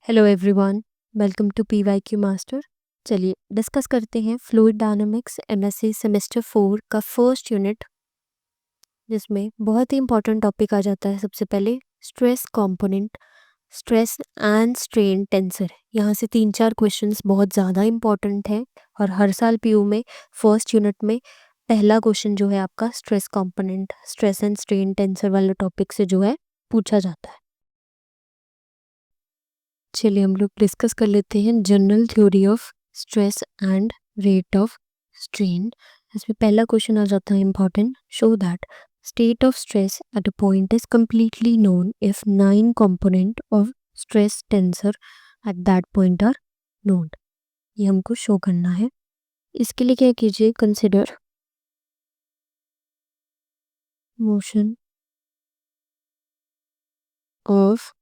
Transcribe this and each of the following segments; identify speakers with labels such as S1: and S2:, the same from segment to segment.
S1: Hello everyone, welcome to PYQ master. चलिए discuss करते हैं फ्लूइड डायनामिक्स एमएससी सेमेस्टर 4 का फर्स्ट यूनिट, जिसमें बहुत ही इंपॉर्टेंट टॉपिक आ जाता है। सबसे पहले stress component, stress and strain tensor. यहाँ से 3-4 क्वेश्चंस बहुत ज़्यादा इंपॉर्टेंट हैं और हर साल पीयू में फर्स्ट यूनिट में पहला क्वेश्चन जो है आपका stress component, stress and strain tensor वाले टॉपिक से जो है पूछा जाता है। चलिए हम लोग डिस्कस कर लेते हैं general theory of stress and rate of strain. इसमें पहला क्वेश्चन आ जाता है important, show that state of stress at a point is completely known if 9 component of stress tensor at that point are known. ये हमको show करना है। इसके लिए क्या कीजिए, consider motion of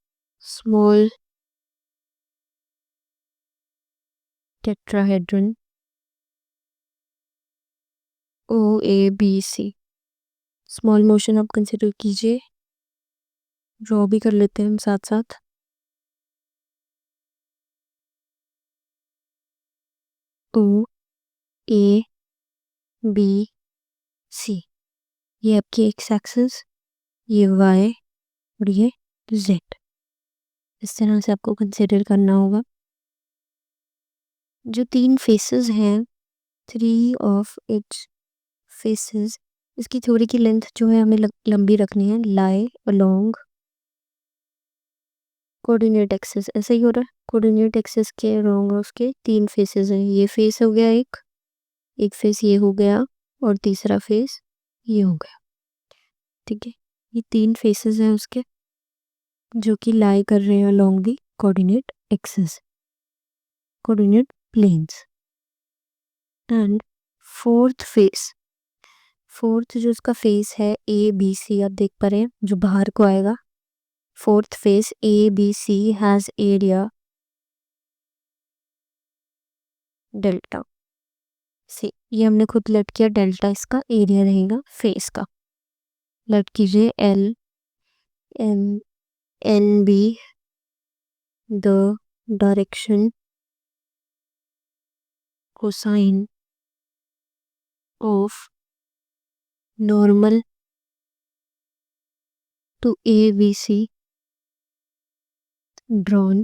S1: small tetrahedron OABC। Small motion आप consider कीजिए, ड्रॉ भी कर लेते हैं हम साथ साथ। OABC, ये आपकी एक्स एक्सिस, ये वाई और ये जेड। इस तरह से आपको कंसिडर करना होगा। जो 3 फेसेस हैं, 3 ऑफ इट्स फेसेस, इसकी थोड़ी की लेंथ जो है हमें लंबी रखनी है। लाई अलोंग कोऑर्डिनेट एक्सिस, ऐसा ही हो रहा है। कोऑर्डिनेट एक्सिस के अलोंग उसके 3 फेसेस हैं। ये फेस हो गया एक फेस ये हो गया और तीसरा फेस ये हो गया। ठीक है, ये 3 फेसेस हैं उसके जो कि लाई कर रहे हैं along the coordinate axis, coordinate planes. And fourth face, fourth जो इसका फेस है ABC, आप देख पा रहे हैं जो बाहर को आएगा। Fourth face ABC has area delta C. ये हमने खुद लेट किया, डेल्टा इसका एरिया रहेगा फेस का। लेट कीजिए LMNB the direction cosine of normal to ABC drawn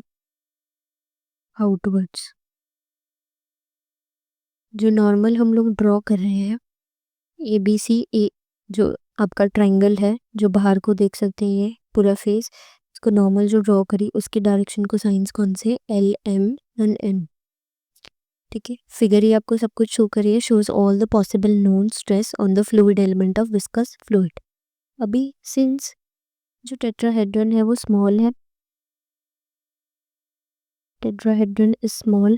S1: outwards। जो नॉर्मल हम लोग ड्रॉ कर रहे हैं ABC, जो आपका ट्रायंगल है जो बाहर को देख सकते हैं, ये पूरा फेस, इसको नॉर्मल जो ड्रॉ करी उसकी डायरेक्शन को साइंस कौन से, LM एंड N। ठीक है, फिगर ही आपको सब कुछ शो करिए, shows all the possible known stress on the fluid element of viscous fluid. अभी सिंस जो टेट्राहेड्रन है वो स्मॉल है, टेट्राहेड्रन इज स्मॉल,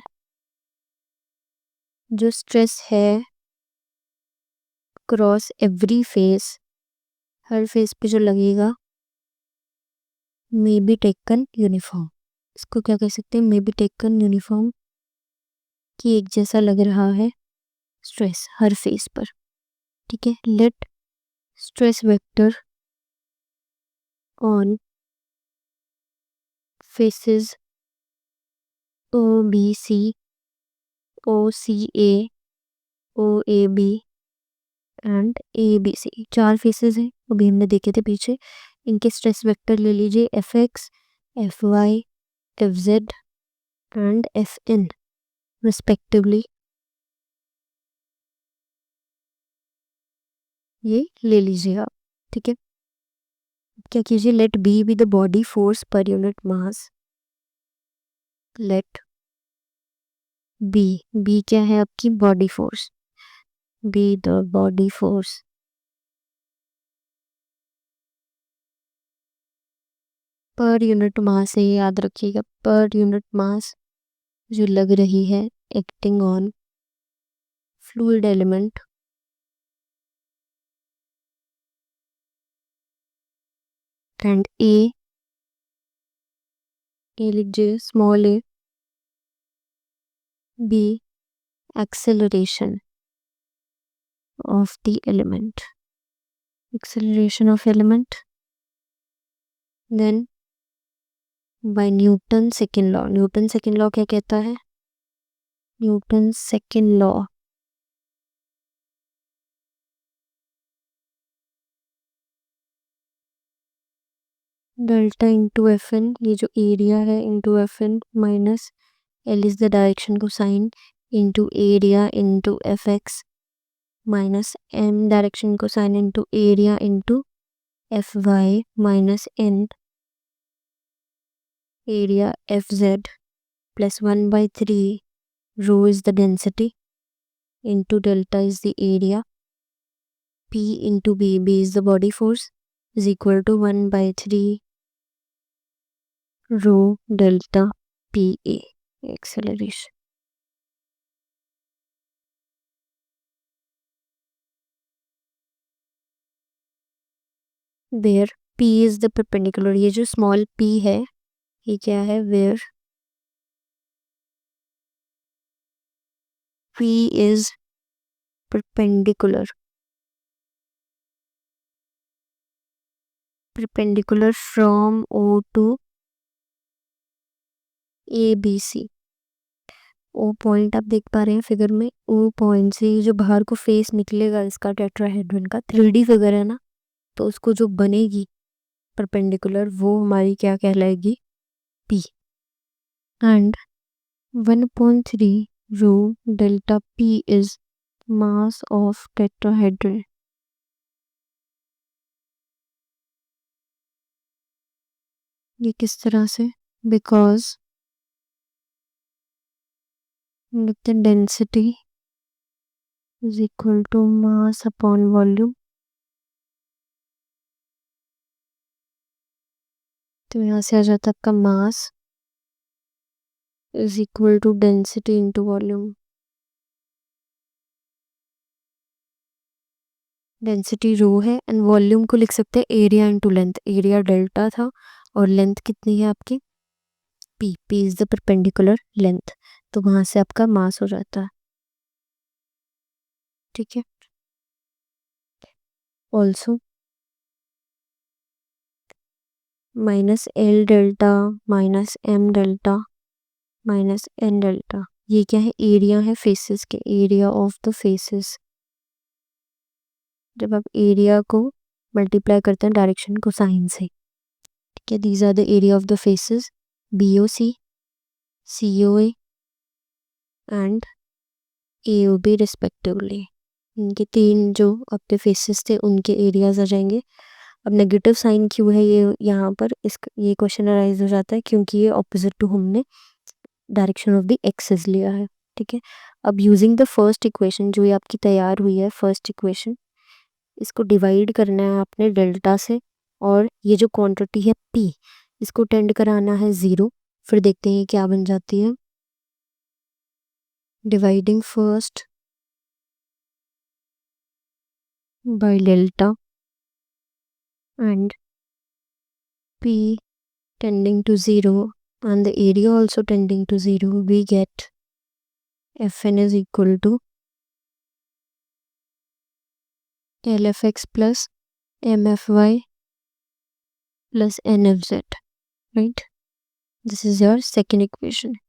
S1: जो स्ट्रेस है क्रॉस एवरी फेस, हर फेस पे जो लगेगा, मे बी टेकन यूनिफॉर्म। इसको क्या कह सकते हैं, मे बी टेकन यूनिफॉर्म, कि एक जैसा लग रहा है स्ट्रेस हर फेस पर। ठीक है, let stress vector on faces OBC, OCA, OAB and ABC, 4 faces हैं, अभी हमने देखे थे पीछे। इनके स्ट्रेस वेक्टर ले लीजिए, FX, FY, FZ and FN respectively. ये ले लीजिए आप। ठीक है, क्या कीजिए, let be the body force per unit mass. Let be क्या है आपकी body force, be the body force per unit mass है, ये याद रखिएगा, पर यूनिट मास जो लग रही है acting on fluid element and A लीजिए small a, B acceleration of the element, acceleration of element, then by Newton second law. Newton second law क्या कहता है? Newton second law delta into F N, ये जो area है into F N minus L is the direction को sine into area into F X minus M direction को sine into area into F Y minus N area F Z plus 1/3 rho is the density into delta is the area, P into B is the body force, is equal to 1/3 rho delta PA acceleration. Where P is the perpendicular, ये जो small p है ये क्या है? Where P is perpendicular from O to ABC. O point आप देख पा रहे हैं फिगर में, ओ पॉइंट से जो बाहर को फेस निकलेगा इसका टेट्राहेड्रन का 3D फिगर है ना, तो उसको जो बनेगी परपेंडिकुलर वो हमारी क्या कहलाएगी? P. And 1/3 rho delta P is mass of tetrahedron. ये किस तरह से? Because the density is equal to mass upon volume. तो यहाँ से आ जाता है आपका mass is equal to density into volume. Density rho है एंड वॉल्यूम को लिख सकते हैं area into length. Area delta था और लेंथ कितनी है आपकी? P. P is the perpendicular length, तो वहां से आपका मास हो जाता है। ठीक है। Also minus L delta minus M delta minus N delta, ये क्या है? एरिया है फेसेस के, एरिया ऑफ द फेसेस। जब आप एरिया को मल्टीप्लाई करते हैं डायरेक्शन को साइन से, ठीक है। These are the area of the faces BOC, COA and AOB respectively. इनके तीन जो आपके फेसेस थे उनके एरियाज आ जाएंगे। अब नेगेटिव साइन क्यों है ये यहाँ पर? ये क्वेश्चन अराइज हो जाता है क्योंकि ये ऑपोजिट टू हमने डायरेक्शन ऑफ द एक्सेस लिया है। ठीक है। अब यूजिंग द फर्स्ट इक्वेशन जो ये आपकी तैयार हुई है, फर्स्ट इक्वेशन, इसको डिवाइड करना है आपने डेल्टा से, और ये जो क्वांटिटी है P इसको टेंड कराना है 0। फिर देखते हैं क्या बन जाती है। Dividing first by delta and P tending to 0 and the area also tending to 0, we get Fn is equal to LFX plus MFY plus NFZ, right? This is your second equation.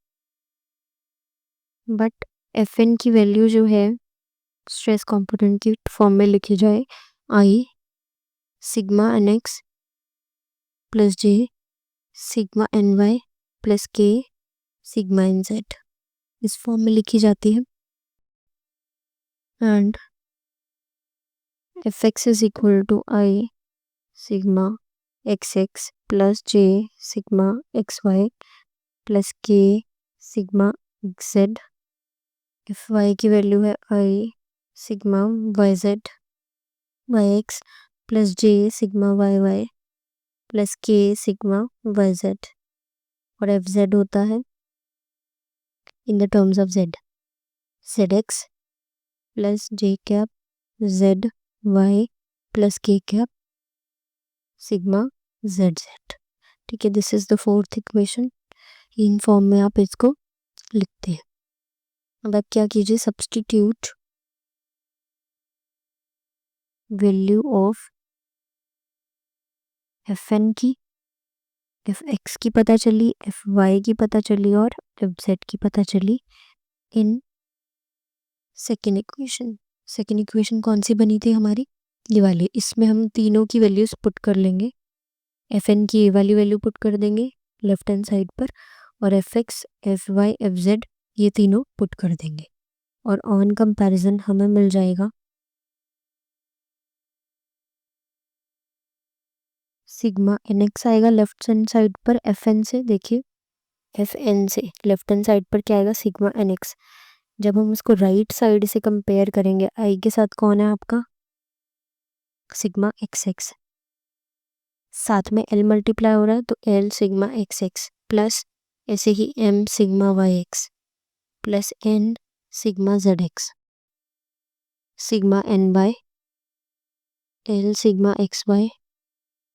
S1: But Fn की value जो है stress component की form में लिखी जाए I sigma NX plus J sigma NY plus K sigma NZ, इस form में लिखी जाती है। And Fx is equal to I sigma xx plus j sigma xy plus k sigma z। fy की वैल्यू है I sigma yz yx plus j sigma yy plus k sigma yz, और fz होता है in the terms of z zx plus j cap zy plus k cap sigma Z Z. ठीक है। This is the fourth equation. In form में आप इसको लिखते हैं। अब आप क्या कीजिए, सब्स्टिट्यूट वैल्यू ऑफ Fn की एफ एक्स की पता चली, एफ वाई की पता चली और एफ जेड की पता चली in second equation. Second equation कौन सी बनी थी हमारी, ये वाली। इसमें हम तीनों की वैल्यूज पुट कर लेंगे। एफ एन की ए वाली वैल्यू पुट कर देंगे लेफ्ट हैंड साइड पर, और F X, F Y, F Z ये तीनों पुट कर देंगे, और ऑन कंपैरिजन हमें मिल जाएगा सिग्मा एन एक्स आएगा लेफ्ट हैंड साइड पर एफ एन से। देखिए एफ एन से लेफ्ट हैंड साइड पर क्या आएगा, सिग्मा एन एक्स। जब हम उसको राइट साइड से कंपेयर करेंगे, आई के साथ कौन है आपका, सिग्मा एक्स एक्स, साथ में एल मल्टीप्लाई हो रहा है तो L sigma X X, plus ऐसे ही M sigma Y X, plus N sigma Z X, sigma N by L sigma X Y,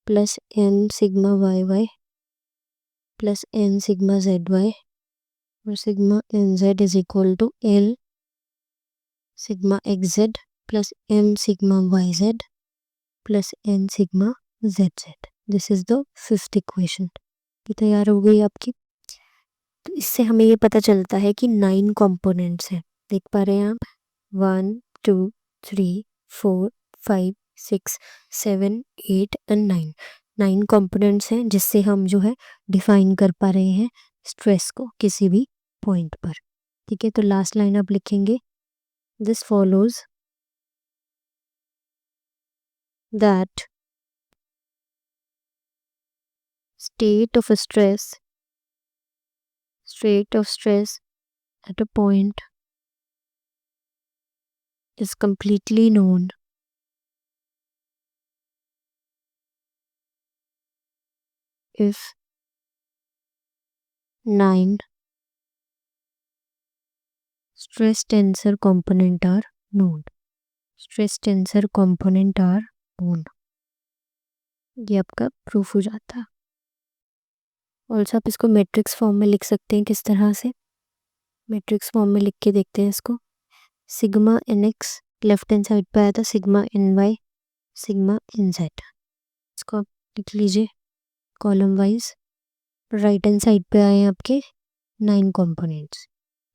S1: plus N sigma Y Y, plus N sigma Z Y, और sigma N Z is equal to L sigma X Z plus M sigma Y Z plus N sigma Z Z. This is the fifth equation. ये तैयार हो गई आपकी। तो इससे हमें ये पता चलता है कि 9 कंपोनेंट्स हैं। देख पा रहे हैं आप, 1 2 3 4 5 6 7 8 एंड 9 9 कंपोनेंट्स हैं, जिससे हम जो है डिफाइन कर पा रहे हैं स्ट्रेस को किसी भी पॉइंट पर। ठीक है, तो लास्ट लाइन आप लिखेंगे, this follows that state of stress at a point is completely known if 9 stress tensor component are known। stress tensor component are known, ये आपका प्रूफ हो जाता है। ऑल्सो आप इसको मैट्रिक्स फॉर्म में लिख सकते हैं। किस तरह से, मैट्रिक्स फॉर्म में लिख के देखते हैं इसको। Sigma N X left hand side पे आया था, sigma N Y, sigma N Z. इसको आप लिख लीजिए column wise. Right hand side पे आए आपके 9 components,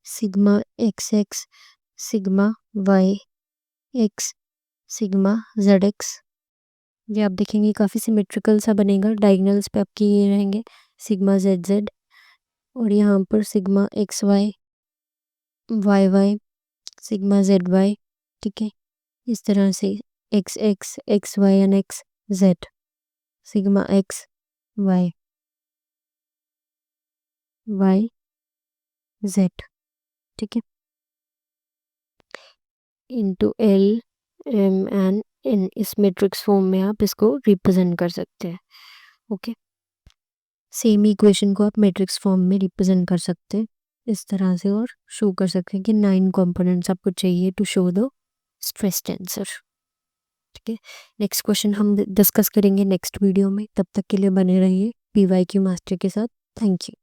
S1: sigma X X, sigma Y X, sigma Z X. ये आप देखेंगे काफ़ी सिमेट्रिकल सा बनेगा। डायगोनल्स पे आपके ये रहेंगे सिग्मा जेड जेड, और यहाँ पर sigma X Y Y Y, sigma Z Y. ठीक है, इस तरह से X X X Y and X Z, sigma X Y Y Z. ठीक है, into L M N in, इस मैट्रिक्स फॉर्म में आप इसको रिप्रेजेंट कर सकते हैं। ओके, सेम इक्वेशन को आप मैट्रिक्स फॉर्म में रिप्रेजेंट कर सकते हैं इस तरह से, और शो कर सकते हैं कि 9 कंपोनेंट्स आपको चाहिए to show the stress tensor. ठीक है, नेक्स्ट क्वेश्चन हम डिस्कस करेंगे नेक्स्ट वीडियो में। तब तक के लिए बने रहिए PYQ मास्टर के साथ। Thank you.